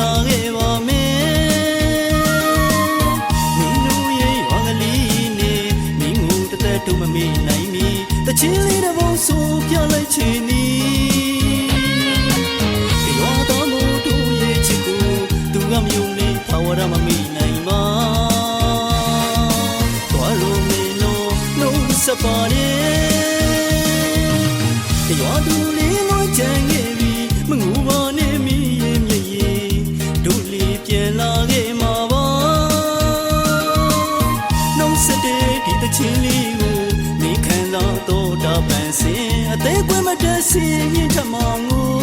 လာခဲ့ပါမယ်မင်းတို့ရဲ့ရွာကလေးနဲ့မင်းကိုတသက်တုံးမမေ့နိုင်မီတချင်းလေးတစ်ပုံဆိုပြလိုက်ချင်သည်ရွာတော်မို့တို့ရဲ့ချစ်ကိုသူကမယုံနဲ့ထာဝရမမေ့နိုင်ပါသွားလို့မင်းတို့နှုတ်ဆက်ပါတယ်ရွာသူလေးလွန်ချင်ခဲ့ပြီမငူပါနဲ့မီးရင်မြည်ရင်တို့လေးပြန်လာခဲ့မှာပါနှုတ်ဆက်တဲ့ဒီတချင်းလေးကိုမိခံတော့တာပန်းစင်အသေးကွယ်မတတ်စင်ရင်ထမောင်ကို